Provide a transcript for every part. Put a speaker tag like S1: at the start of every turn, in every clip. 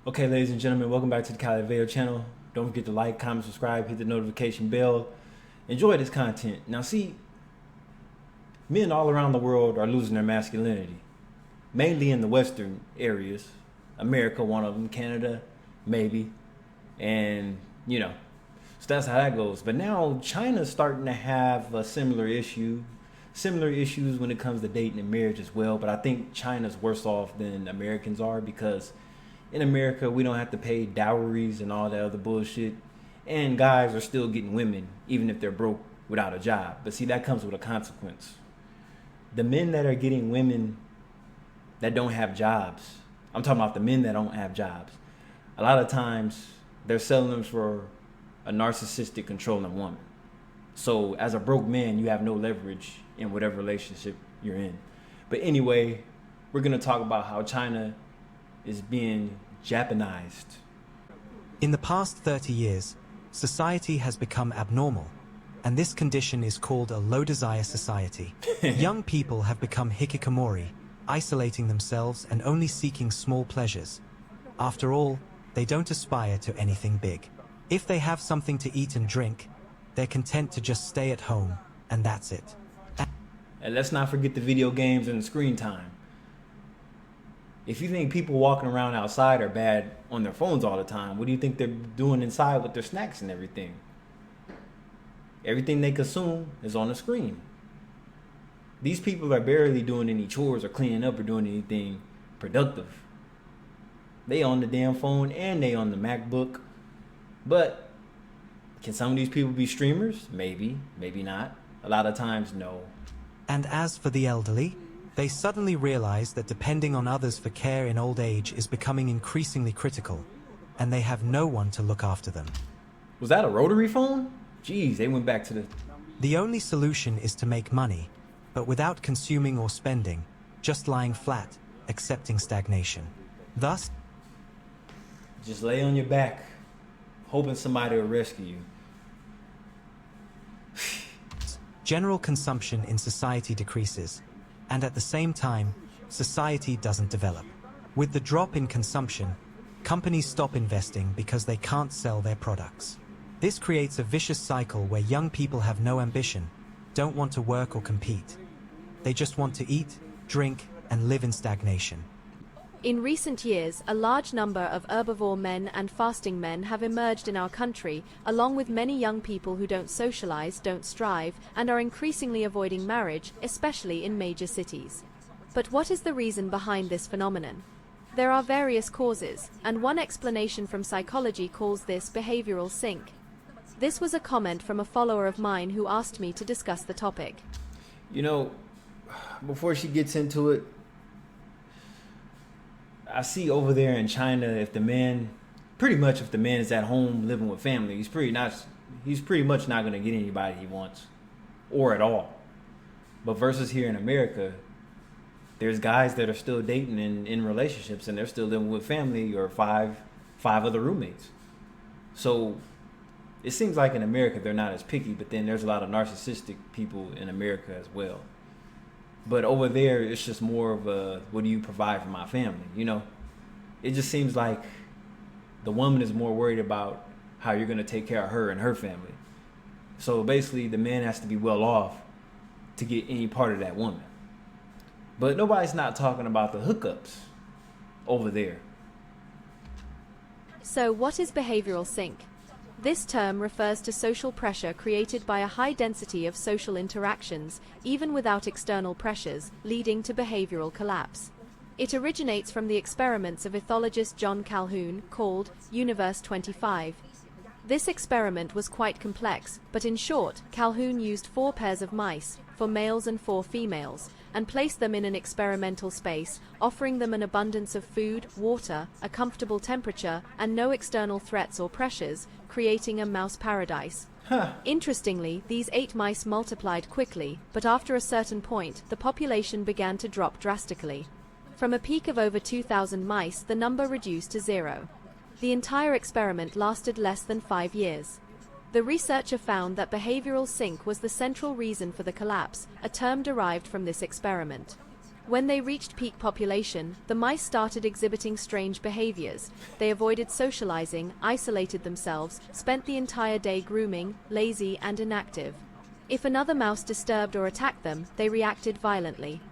S1: Okay, ladies and gentlemen, welcome back to the Caliveo channel. Don't forget to like, comment, subscribe, hit the notification bell. Enjoy this content. Now see, men all around the world are losing their masculinity. Mainly in the Western areas. America, one of them, Canada, maybe. And, so that's how that goes. But now China's starting to have a similar issues when it comes to dating and marriage as well. But I think China's worse off than Americans are because in America, we don't have to pay dowries and all that other bullshit. And guys are still getting women, even if they're broke without a job. But see, that comes with a consequence. The men that are getting women that don't have jobs, I'm talking about the men that don't have jobs. A lot of times, they're selling them for a narcissistic, controlling woman. So as a broke man, you have no leverage in whatever relationship you're in. But anyway, we're going to talk about how China is being Japanized.
S2: In the past 30 years, society has become abnormal, and this condition is called a low-desire society. Young people have become hikikomori, isolating themselves and only seeking small pleasures. After all, they don't aspire to anything big. If they have something to eat and drink, they're content to just stay at home, and that's it.
S1: And let's not forget the video games and the screen time. If you think people walking around outside are bad on their phones all the time, what do you think they're doing inside with their snacks and everything? Everything they consume is on the screen. These people are barely doing any chores or cleaning up or doing anything productive. They on the damn phone and they on the MacBook. But can some of these people be streamers? Maybe, maybe not. A lot of times, no.
S2: And as for the elderly, they suddenly realize that depending on others for care in old age is becoming increasingly critical, and they have no one to look after them.
S1: Was that a rotary phone? Jeez, they went back to the...
S2: The only solution is to make money, but without consuming or spending, just lying flat, accepting stagnation. Thus,
S1: just lay on your back, hoping somebody will rescue you.
S2: general consumption in society decreases, and at the same time, society doesn't develop. With the drop in consumption, companies stop investing because they can't sell their products. This creates a vicious cycle where young people have no ambition, don't want to work or compete. They just want to eat, drink, and live in stagnation.
S3: In recent years, a large number of herbivore men and fasting men have emerged in our country, along with many young people who don't socialize, don't strive, and are increasingly avoiding marriage, especially in major cities. But what is the reason behind this phenomenon? There are various causes, and one explanation from psychology calls this behavioral sink. This was a comment from a follower of mine who asked me to discuss the topic.
S1: Before she gets into it, I see over there in China, if the man is at home living with family, he's pretty much not going to get anybody he wants, or at all. But versus here in America, there's guys that are still dating in relationships and they're still living with family or five other roommates. So it seems like in America they're not as picky, but then there's a lot of narcissistic people in America as well. But over there, it's just more of a, what do you provide for my family? It just seems like the woman is more worried about how you're going to take care of her and her family. So basically, the man has to be well off to get any part of that woman. But nobody's not talking about the hookups over there.
S3: So what is behavioral sink? This term refers to social pressure created by a high density of social interactions, even without external pressures, leading to behavioral collapse. It originates from the experiments of ethologist John Calhoun, called Universe 25. This experiment was quite complex, but in short, Calhoun used 4 pairs of mice, 4 males and 4 females, and placed them in an experimental space, offering them an abundance of food, water, a comfortable temperature, and no external threats or pressures, creating a mouse paradise. Interestingly, these 8 mice multiplied quickly, but after a certain point, the population began to drop drastically. From a peak of over 2,000 mice, the number reduced to 0. The entire experiment lasted less than 5 years. The researcher found that behavioral sink was the central reason for the collapse, a term derived from this experiment. When they reached peak population, the mice started exhibiting strange behaviors. They avoided socializing, isolated themselves, spent the entire day grooming, lazy and inactive. If another mouse disturbed or attacked them, they reacted violently.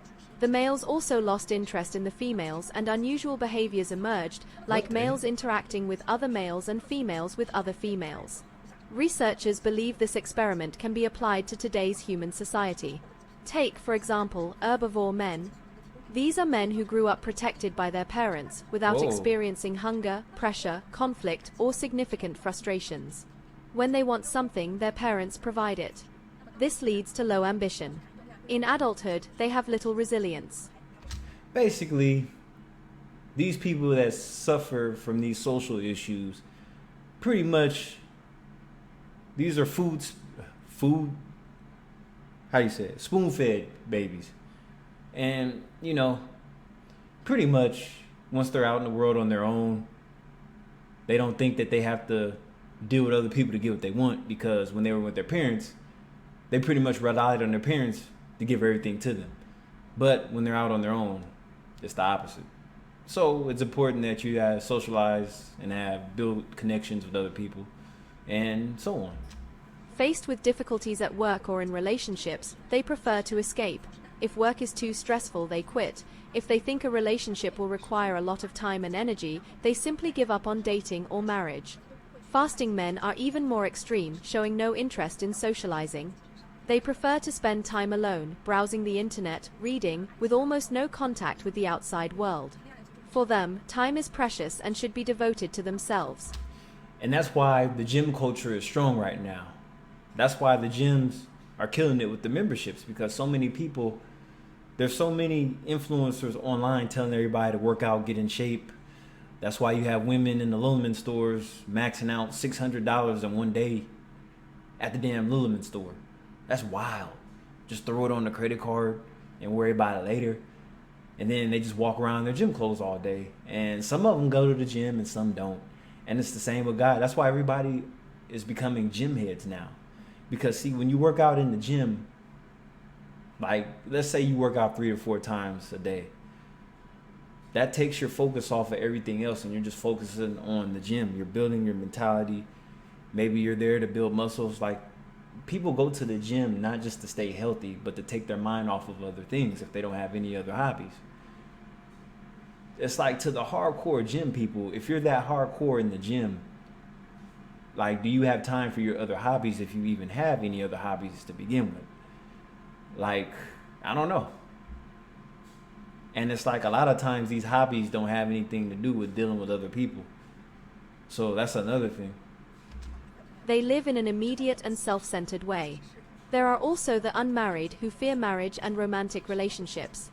S3: The males also lost interest in the females and unusual behaviors emerged, like males interacting with other males and females with other females. Researchers believe this experiment can be applied to today's human society. Take, for example, herbivore men. These are men who grew up protected by their parents, without experiencing hunger, pressure, conflict, or significant frustrations. When they want something, their parents provide it. This leads to low ambition. In adulthood, they have little resilience.
S1: Basically, these people that suffer from these social issues, pretty much, these are how do you say it? Spoon-fed babies. And, you know, pretty much once they're out in the world on their own, they don't think that they have to deal with other people to get what they want, because when they were with their parents, they pretty much relied on their parents to give everything to them. But when they're out on their own, it's the opposite. So it's important that you socialize and build connections with other people and so on.
S3: Faced with difficulties at work or in relationships, they prefer to escape. If work is too stressful, they quit. If they think a relationship will require a lot of time and energy, they simply give up on dating or marriage. Fasting men are even more extreme, showing no interest in socializing. They prefer to spend time alone, browsing the internet, reading, with almost no contact with the outside world. For them, time is precious and should be devoted to themselves.
S1: And that's why the gym culture is strong right now. That's why the gyms are killing it with the memberships, because so many people, there's so many influencers online telling everybody to work out, get in shape. That's why you have women in the Lululemon stores maxing out $600 in one day at the damn Lululemon store. That's wild. Just throw it on the credit card and worry about it later. And then they just walk around in their gym clothes all day. And some of them go to the gym and some don't. And it's the same with guys. That's why everybody is becoming gym heads now. Because see, when you work out in the gym, like let's say you work out 3 or 4 times a day, that takes your focus off of everything else and you're just focusing on the gym. You're building your mentality. Maybe you're there to build muscles. Like, people go to the gym not just to stay healthy, but to take their mind off of other things if they don't have any other hobbies. It's like, to the hardcore gym people, if you're that hardcore in the gym, like, do you have time for your other hobbies if you even have any other hobbies to begin with? Like, I don't know. And it's like a lot of times these hobbies don't have anything to do with dealing with other people. So that's another thing.
S3: They live in an immediate and self-centered way. There are also the unmarried who fear marriage and romantic relationships.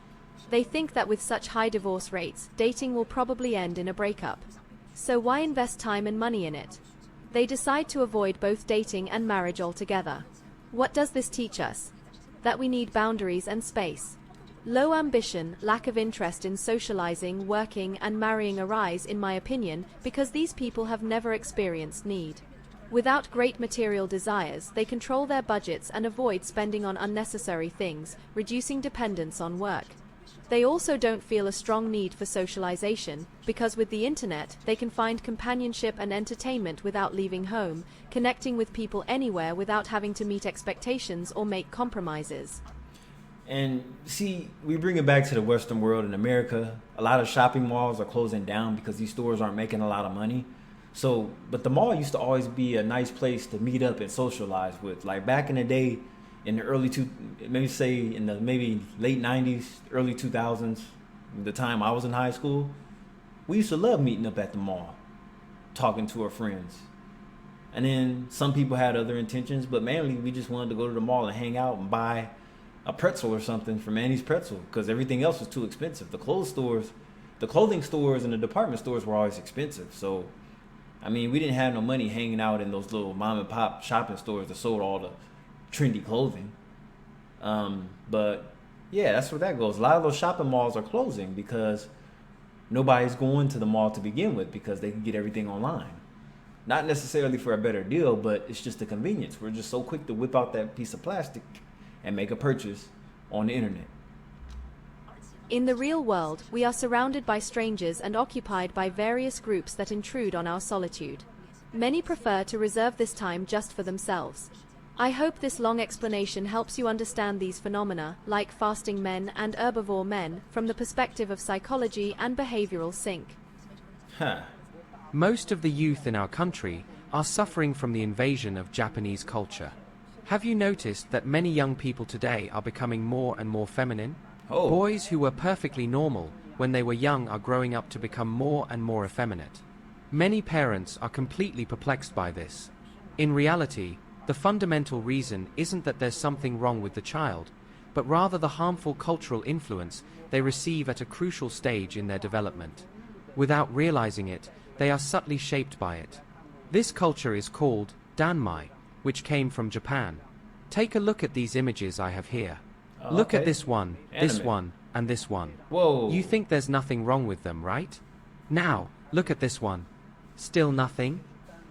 S3: They think that with such high divorce rates, dating will probably end in a breakup. So why invest time and money in it? They decide to avoid both dating and marriage altogether. What does this teach us? That we need boundaries and space. Low ambition, lack of interest in socializing, working, and marrying arise, in my opinion, because these people have never experienced need. Without great material desires, they control their budgets and avoid spending on unnecessary things, reducing dependence on work. They also don't feel a strong need for socialization, because with the internet, they can find companionship and entertainment without leaving home, connecting with people anywhere without having to meet expectations or make compromises.
S1: And see, we bring it back to the Western world. In America, a lot of shopping malls are closing down because these stores aren't making a lot of money. So, but the mall used to always be a nice place to meet up and socialize with. Like back in the day, in the maybe late 90s, early 2000s, the time I was in high school, we used to love meeting up at the mall, talking to our friends. And then some people had other intentions, but mainly we just wanted to go to the mall and hang out and buy a pretzel or something from Annie's Pretzel, because everything else was too expensive. The clothing stores and the department stores were always expensive. So, I mean, we didn't have no money hanging out in those little mom and pop shopping stores that sold all the trendy clothing. But yeah, that's where that goes. A lot of those shopping malls are closing because nobody's going to the mall to begin with, because they can get everything online. Not necessarily for a better deal, but it's just the convenience. We're just so quick to whip out that piece of plastic and make a purchase on the internet.
S3: In the real world, we are surrounded by strangers and occupied by various groups that intrude on our solitude. Many prefer to reserve this time just for themselves. I hope this long explanation helps you understand these phenomena, like fasting men and herbivore men, from the perspective of psychology and behavioral sync.
S1: Huh.
S4: Most of the youth in our country are suffering from the invasion of Japanese culture. Have you noticed that many young people today are becoming more and more feminine?
S1: Oh.
S4: Boys who were perfectly normal when they were young are growing up to become more and more effeminate. Many parents are completely perplexed by this. In reality, the fundamental reason isn't that there's something wrong with the child, but rather the harmful cultural influence they receive at a crucial stage in their development. Without realizing it, they are subtly shaped by it. This culture is called danmei, which came from Japan. Take a look at these images I have here. Look at this one, this one, and this one.
S1: Whoa.
S4: You think there's nothing wrong with them, right? Now, look at this one. Still nothing?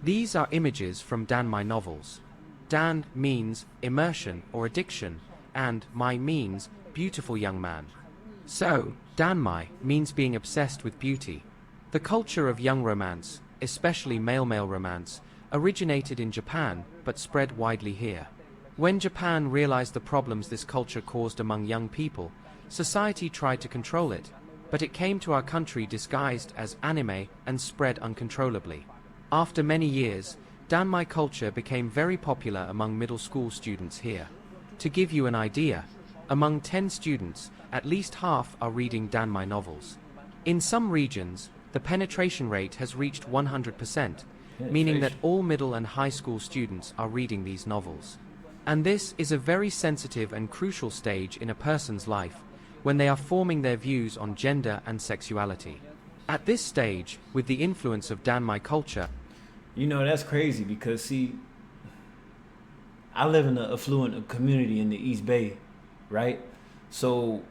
S4: These are images from danmei novels. Dan means immersion or addiction, and mai means beautiful young man. So, danmei means being obsessed with beauty. The culture of young romance, especially male-male romance, originated in Japan but spread widely here. When Japan realized the problems this culture caused among young people, society tried to control it, but it came to our country disguised as anime and spread uncontrollably. After many years, danmei culture became very popular among middle school students here. To give you an idea, among 10 students, at least half are reading danmei novels. In some regions, the penetration rate has reached 100%, meaning that all middle and high school students are reading these novels. And this is a very sensitive and crucial stage in a person's life, when they are forming their views on gender and sexuality. At this stage, with the influence of danmei culture,
S1: You know, that's crazy because, see, I live in an affluent community in the East Bay, right? So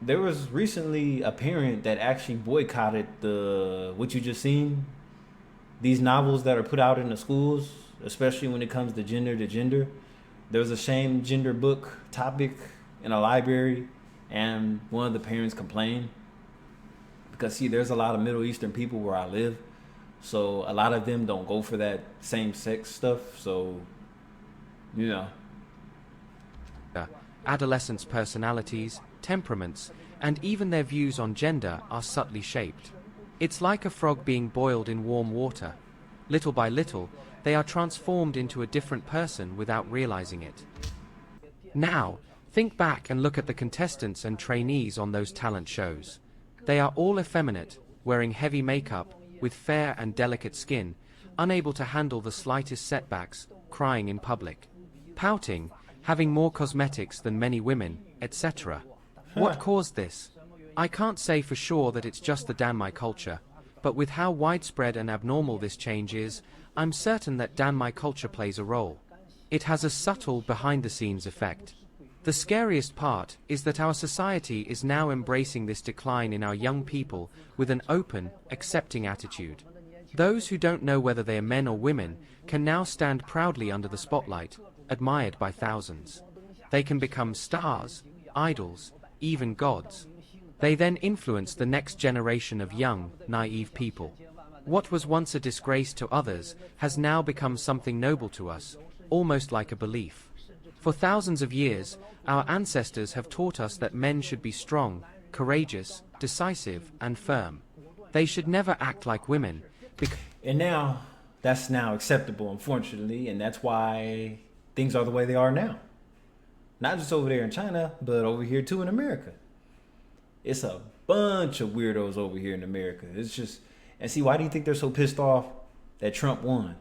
S1: there was recently a parent that actually boycotted what you just seen, these novels that are put out in the schools, especially when it comes to gender. There was a same gender book topic in a library, and one of the parents complained because, see, there's a lot of Middle Eastern people where I live. So a lot of them don't go for that same sex stuff. So, you know.
S4: Adolescents' personalities, temperaments, and even their views on gender are subtly shaped. It's like a frog being boiled in warm water. Little by little, they are transformed into a different person without realizing it. Now, think back and look at the contestants and trainees on those talent shows. They are all effeminate, wearing heavy makeup, with fair and delicate skin, unable to handle the slightest setbacks, crying in public, pouting, having more cosmetics than many women, etc. What caused this? I can't say for sure that it's just the danmei culture, but with how widespread and abnormal this change is, I'm certain that danmei culture plays a role. It has a subtle behind-the-scenes effect. The scariest part is that our society is now embracing this decline in our young people with an open, accepting attitude. Those who don't know whether they are men or women can now stand proudly under the spotlight, admired by thousands. They can become stars, idols, even gods. They then influence the next generation of young, naive people. What was once a disgrace to others has now become something noble to us, almost like a belief. For thousands of years, our ancestors have taught us that men should be strong, courageous, decisive, and firm. They should never act like women.
S1: And now, that's now acceptable, unfortunately, and that's why things are the way they are now. Not just over there in China, but over here too in America. It's a bunch of weirdos over here in America. It's just, and see, why do you think they're so pissed off that Trump won?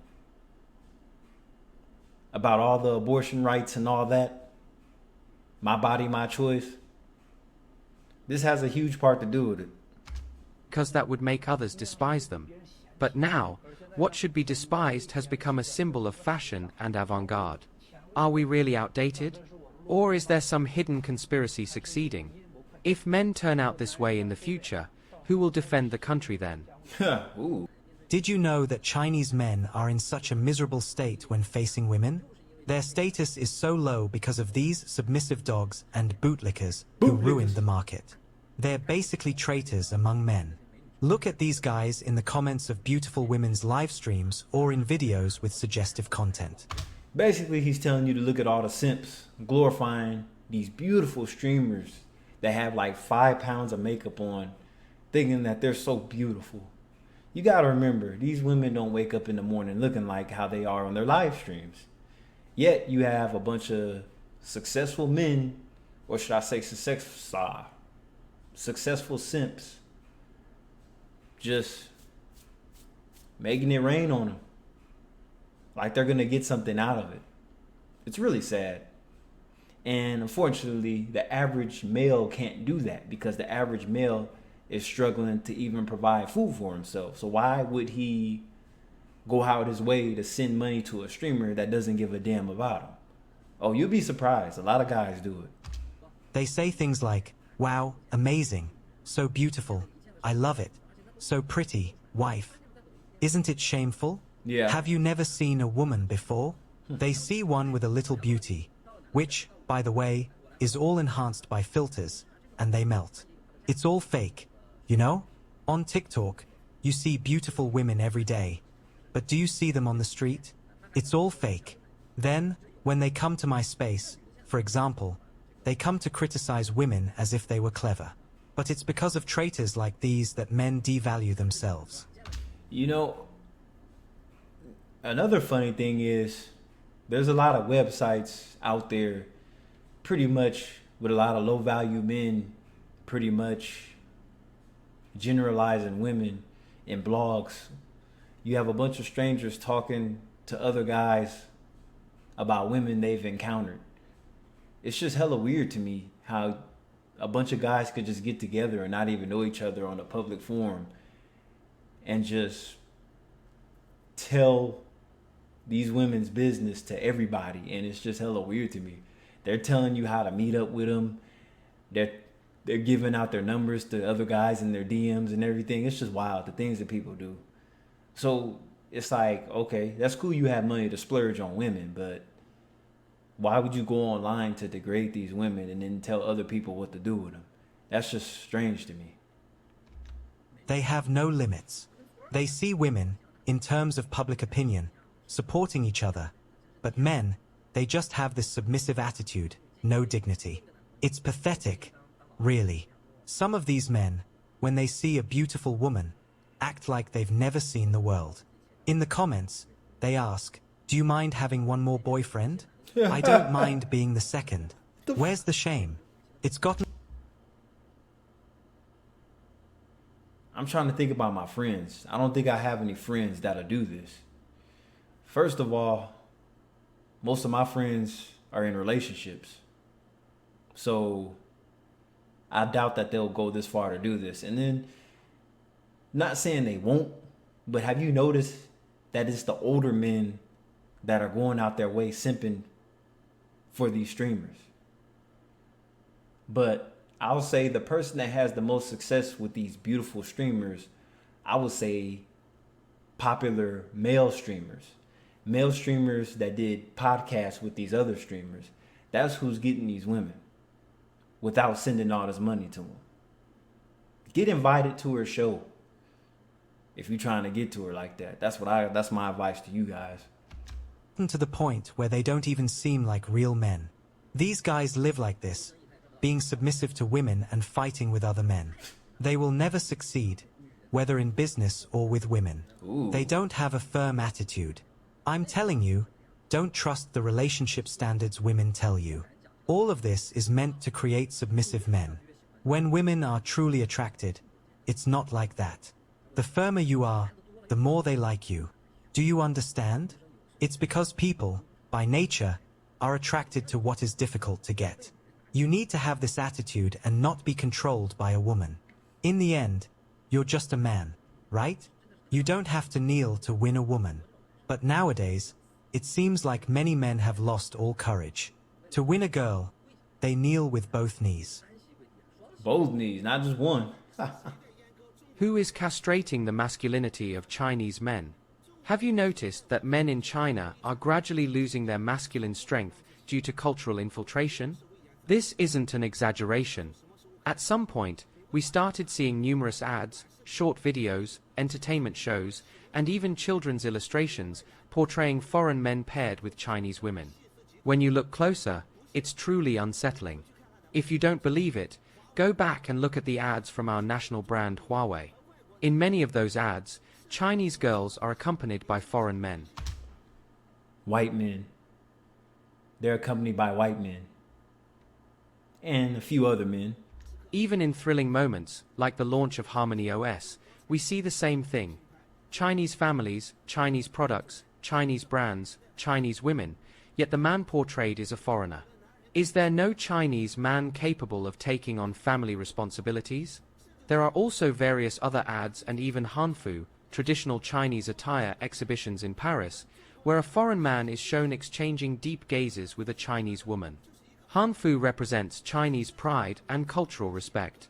S1: About all the abortion rights and all that. My body, my choice. This has a huge part to do with it.
S4: Because that would make others despise them. But now, what should be despised has become a symbol of fashion and avant-garde. Are we really outdated? Or is there some hidden conspiracy succeeding? If men turn out this way in the future, who will defend the country then?
S1: Ooh.
S2: Did you know that Chinese men are in such a miserable state when facing women? Their status is so low because of these submissive dogs and bootlickers who ruined the market. They're basically traitors among men. Look at these guys in the comments of beautiful women's live streams or in videos with suggestive content.
S1: Basically, he's telling you to look at all the simps glorifying these beautiful streamers that have like 5 pounds of makeup on, thinking that they're so beautiful. You gotta remember, these women don't wake up in the morning looking like how they are on their live streams. Yet you have a bunch of successful men, or should I say successful simps, just making it rain on them. Like they're gonna get something out of it. It's really sad. And unfortunately, the average male can't do that because the average male is struggling to even provide food for himself. So why would he go out his way to send money to a streamer that doesn't give a damn about him? Oh, you'll be surprised. A lot of guys do it.
S2: They say things like, wow, amazing, so beautiful, I love it, so pretty, wife. Isn't it shameful?
S1: Yeah.
S2: Have you never seen a woman before? They see one with a little beauty, which, by the way, is all enhanced by filters, and they melt. It's all fake, you know? On TikTok, you see beautiful women every day. But do you see them on the street? It's all fake. Then, when they come to my space, for example, they come to criticize women as if they were clever. But it's because of traitors like these that men devalue themselves.
S1: You know, another funny thing is there's a lot of websites out there pretty much with a lot of low value men pretty much generalizing women in blogs. You have a bunch of strangers talking to other guys about women they've encountered. It's just hella weird to me how a bunch of guys could just get together and not even know each other on a public forum and just tell these women's business to everybody. And it's just hella weird to me. They're telling you how to meet up with them. They're giving out their numbers to other guys in their DMs and everything. It's just wild, the things that people do. So it's like, okay, that's cool you have money to splurge on women, but why would you go online to degrade these women and then tell other people what to do with them? That's just strange to me.
S2: They have no limits. They see women, in terms of public opinion, supporting each other. But men, they just have this submissive attitude, no dignity. It's pathetic, really. Some of these men, when they see a beautiful woman, act like they've never seen the world. In the comments, they ask, do you mind having one more boyfriend? I don't mind being the second. Where's the shame? It's gotten...
S1: I'm trying to think about my friends. I don't think I have any friends that'll do this. First of all, most of my friends are in relationships. So I doubt that they'll go this far to do this. And then, not saying they won't, but have you noticed that it's the older men that are going out their way simping for these streamers? But I'll say the person that has the most success with these beautiful streamers, I would say popular male streamers. Male streamers that did podcasts with these other streamers. That's who's getting these women without sending all this money to them. Get invited to her show if you're trying to get to her like that. That's my advice to you guys.
S2: To the point where they don't even seem like real men. These guys live like this, being submissive to women and fighting with other men. They will never succeed, whether in business or with women.
S1: Ooh.
S2: They don't have a firm attitude. I'm telling you, don't trust the relationship standards women tell you. All of this is meant to create submissive men. When women are truly attracted, it's not like that. The firmer you are, the more they like you. Do you understand? It's because people, by nature, are attracted to what is difficult to get. You need to have this attitude and not be controlled by a woman. In the end, you're just a man, right? You don't have to kneel to win a woman. But nowadays, it seems like many men have lost all courage. To win a girl, they kneel with both knees.
S1: Both knees, not just one.
S4: Who is castrating the masculinity of Chinese men? Have you noticed that men in China are gradually losing their masculine strength due to cultural infiltration? This isn't an exaggeration. At some point, we started seeing numerous ads, short videos, entertainment shows, and even children's illustrations portraying foreign men paired with Chinese women. When you look closer, it's truly unsettling. If you don't believe it, go back and look at the ads from our national brand Huawei. In many of those ads, Chinese girls are accompanied by foreign men.
S1: White men. They're accompanied by white men. And a few other men.
S4: Even in thrilling moments, like the launch of Harmony OS, we see the same thing. Chinese families, Chinese products, Chinese brands, Chinese women, yet the man portrayed is a foreigner. Is there no Chinese man capable of taking on family responsibilities? There are also various other ads and even Hanfu, traditional Chinese attire exhibitions in Paris, where a foreign man is shown exchanging deep gazes with a Chinese woman. Hanfu represents Chinese pride and cultural respect.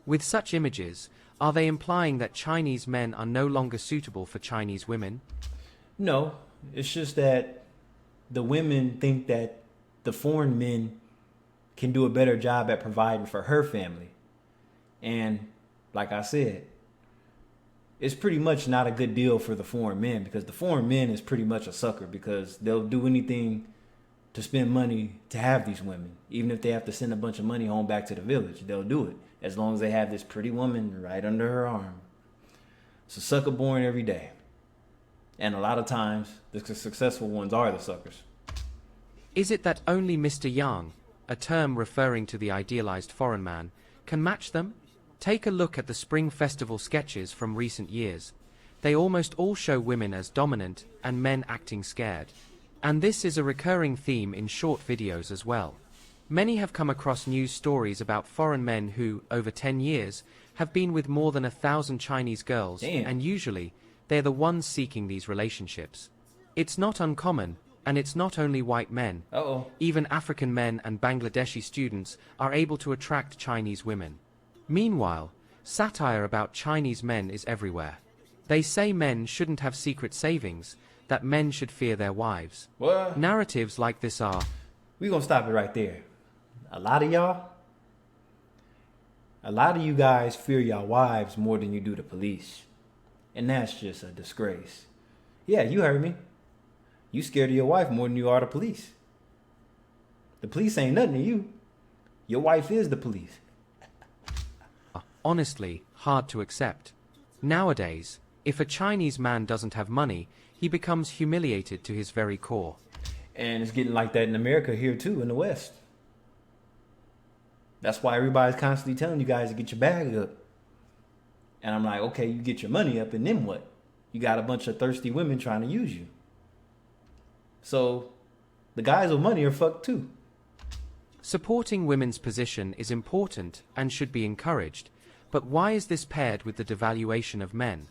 S4: With such images, are they implying that Chinese men are no longer suitable for Chinese women?
S1: No, it's just that the women think that the foreign men can do a better job at providing for her family. And like I said, it's pretty much not a good deal for the foreign men, because the foreign men is pretty much a sucker, because they'll do anything to spend money to have these women. Even if they have to send a bunch of money home back to the village, they'll do it, as long as they have this pretty woman right under her arm. It's a sucker born every day. And a lot of times, the successful ones are the suckers.
S4: Is it that only Mr. Yang, a term referring to the idealized foreign man, can match them? Take a look at the Spring Festival sketches from recent years. They almost all show women as dominant and men acting scared. And this is a recurring theme in short videos as well. Many have come across news stories about foreign men who, over 10 years, have been with more than 1,000 Chinese girls.
S1: Damn.
S4: And usually, they're the ones seeking these relationships. It's not uncommon, and it's not only white men.
S1: Uh-oh.
S4: Even African men and Bangladeshi students are able to attract Chinese women. Meanwhile, satire about Chinese men is everywhere. They say men shouldn't have secret savings, that men should fear their wives.
S1: What?
S4: Narratives like this are...
S1: We're going to stop it right there. A lot of you guys fear your wives more than you do the police. And that's just a disgrace. Yeah, you heard me. You scared of your wife more than you are the police. The police ain't nothing to you. Your wife is the police.
S4: honestly hard to accept. Nowadays, if a Chinese man doesn't have money, he becomes humiliated to his very core.
S1: And it's getting like that in America here too, in the West. That's why everybody's constantly telling you guys to get your bag up. And I'm like, okay, you get your money up, and then what? You got a bunch of thirsty women trying to use you. So the guys with money are fucked too.
S4: Supporting women's position is important and should be encouraged, but why is this paired with the devaluation of men?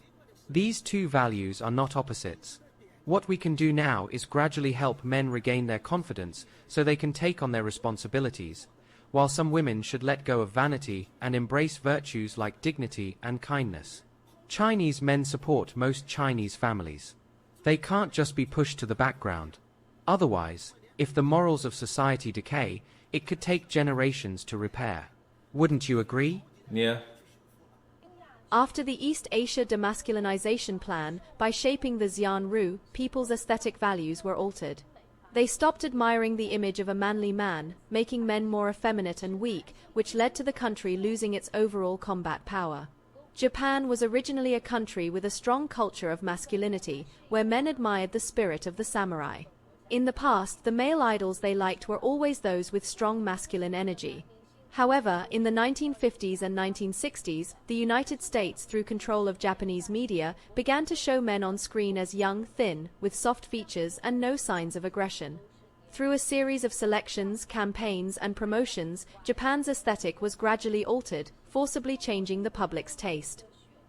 S4: These two values are not opposites. What we can do now is gradually help men regain their confidence so they can take on their responsibilities, while some women should let go of vanity and embrace virtues like dignity and kindness. Chinese men support most Chinese families. They can't just be pushed to the background. Otherwise, if the morals of society decay, it could take generations to repair. Wouldn't you agree?
S1: Yeah.
S3: After the East Asia demasculinization plan, by shaping the Xianru, people's aesthetic values were altered. They stopped admiring the image of a manly man, making men more effeminate and weak, which led to the country losing its overall combat power. Japan was originally a country with a strong culture of masculinity, where men admired the spirit of the samurai. In the past, the male idols they liked were always those with strong masculine energy. However, in the 1950s and 1960s, the United States, through control of Japanese media, began to show men on screen as young, thin, with soft features and no signs of aggression. Through a series of selections, campaigns, and promotions, Japan's aesthetic was gradually altered, forcibly changing the public's taste.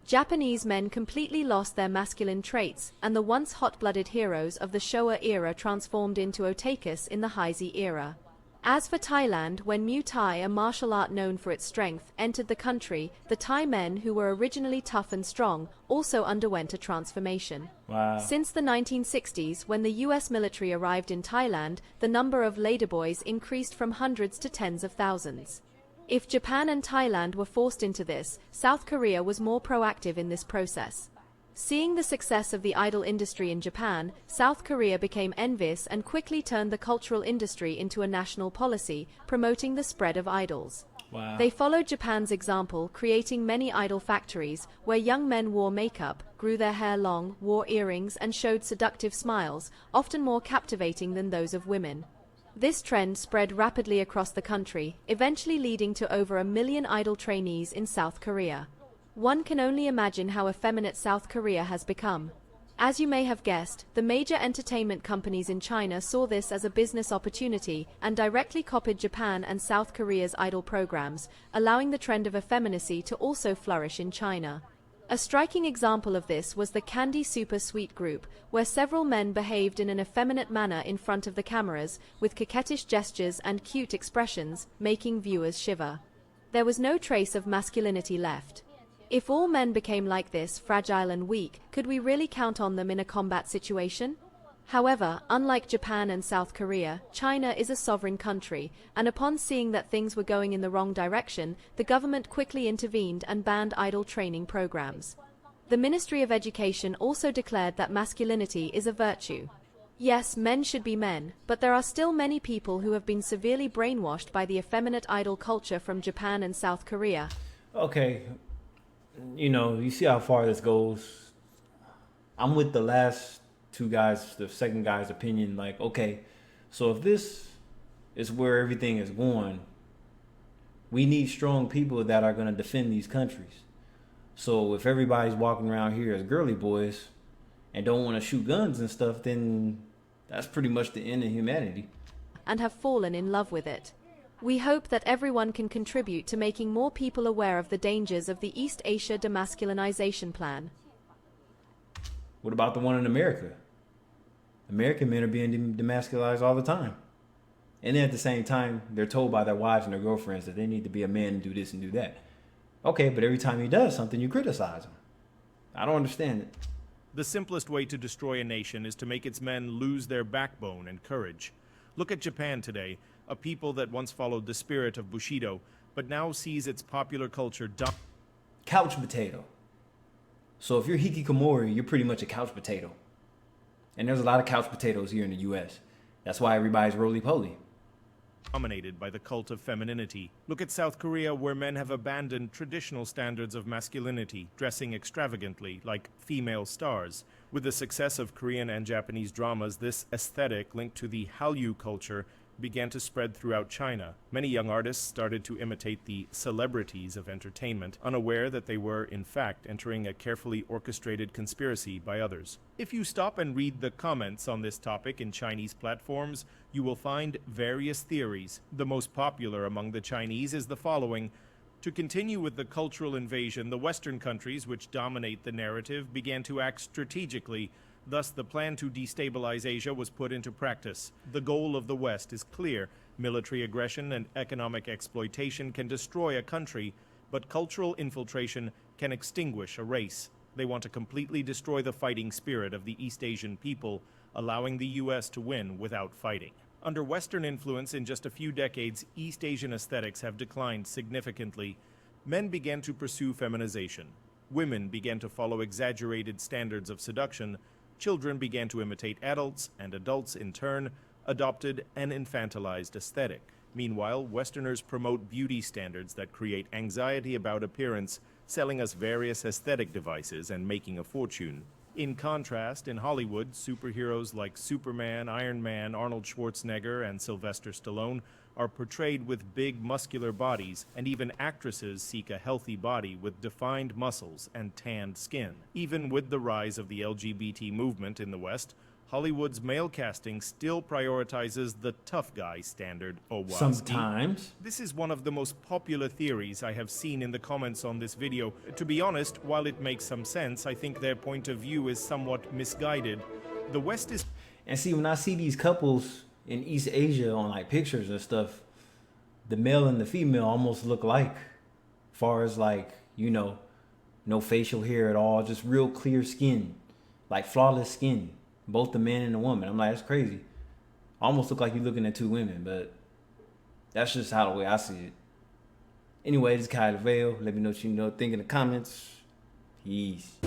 S3: Japanese men completely lost their masculine traits, and the once hot-blooded heroes of the Showa era transformed into otakus in the Heisei era. As for Thailand, when Muay Thai, a martial art known for its strength, entered the country, the Thai men, who were originally tough and strong, also underwent a transformation.
S1: Wow.
S3: Since the 1960s, when the US military arrived in Thailand, the number of ladyboys increased from hundreds to tens of thousands. If Japan and Thailand were forced into this, South Korea was more proactive in this process. Seeing the success of the idol industry in Japan, South Korea became envious and quickly turned the cultural industry into a national policy, promoting the spread of idols.
S1: Wow.
S3: They followed Japan's example, creating many idol factories, where young men wore makeup, grew their hair long, wore earrings, and showed seductive smiles, often more captivating than those of women. This trend spread rapidly across the country, eventually leading to over 1 million idol trainees in South Korea. One can only imagine how effeminate South Korea has become. As you may have guessed, the major entertainment companies in China saw this as a business opportunity and directly copied Japan and South Korea's idol programs, allowing the trend of effeminacy to also flourish in China. A striking example of this was the Candy Super Sweet group, where several men behaved in an effeminate manner in front of the cameras, with coquettish gestures and cute expressions, making viewers shiver. There was no trace of masculinity left. If all men became like this, fragile and weak, could we really count on them in a combat situation? However, unlike Japan and South Korea, China is a sovereign country, and upon seeing that things were going in the wrong direction, the government quickly intervened and banned idol training programs. The Ministry of Education also declared that masculinity is a virtue. Yes, men should be men, but there are still many people who have been severely brainwashed by the effeminate idol culture from Japan and South Korea.
S1: Okay, you see how far this goes. I'm with the last two guys, the second guy's opinion. Like, okay, so if this is where everything is going, we need strong people that are going to defend these countries. So if everybody's walking around here as girly boys and don't want to shoot guns and stuff, then that's pretty much the end of humanity.
S3: And have fallen in love with it. We hope that everyone can contribute to making more people aware of the dangers of the East Asia demasculinization plan.
S1: What about the one in America? American men are being demasculized all the time. And then at the same time, they're told by their wives and their girlfriends that they need to be a man and do this and do that. Okay, but every time he does something, you criticize him. I don't understand it.
S5: The simplest way to destroy a nation is to make its men lose their backbone and courage. Look at Japan today, a people that once followed the spirit of Bushido, but now sees its popular culture
S1: couch potato. So if you're hikikomori, you're pretty much a couch potato. And there's a lot of couch potatoes here in the US. That's why everybody's roly-poly.
S5: dominated by the cult of femininity. Look at South Korea, where men have abandoned traditional standards of masculinity, dressing extravagantly like female stars. With the success of Korean and Japanese dramas, this aesthetic linked to the Hallyu culture began to spread throughout China. Many young artists started to imitate the celebrities of entertainment, unaware that they were, in fact, entering a carefully orchestrated conspiracy by others. If you stop and read the comments on this topic in Chinese platforms, you will find various theories. The most popular among the Chinese is the following. To continue with the cultural invasion, the Western countries, which dominate the narrative, began to act strategically. Thus, the plan to destabilize Asia was put into practice. The goal of the West is clear. Military aggression and economic exploitation can destroy a country, but cultural infiltration can extinguish a race. They want to completely destroy the fighting spirit of the East Asian people, allowing the U.S. to win without fighting. Under Western influence, in just a few decades, East Asian aesthetics have declined significantly. Men began to pursue feminization. Women began to follow exaggerated standards of seduction. Children began to imitate adults, and adults, in turn, adopted an infantilized aesthetic. Meanwhile, Westerners promote beauty standards that create anxiety about appearance, selling us various aesthetic devices and making a fortune. In contrast, in Hollywood, superheroes like Superman, Iron Man, Arnold Schwarzenegger, and Sylvester Stallone are portrayed with big muscular bodies, and even actresses seek a healthy body with defined muscles and tanned skin. Even with the rise of the LGBT movement in the West, Hollywood's male casting still prioritizes the tough guy standard.
S1: Sometimes.
S5: This is one of the most popular theories I have seen in the comments on this video. To be honest, while it makes some sense, I think their point of view is somewhat misguided. The West is...
S1: And see, when I see these couples in East Asia on like pictures and stuff, the male and the female almost look like, far as like, no facial hair at all, just real clear skin, like flawless skin, both the man and the woman. I'm like, that's crazy. Almost look like you're looking at two women, but that's just how the way I see it. Anyway, this is Kyle Vale. Let me know what you think in the comments. Peace.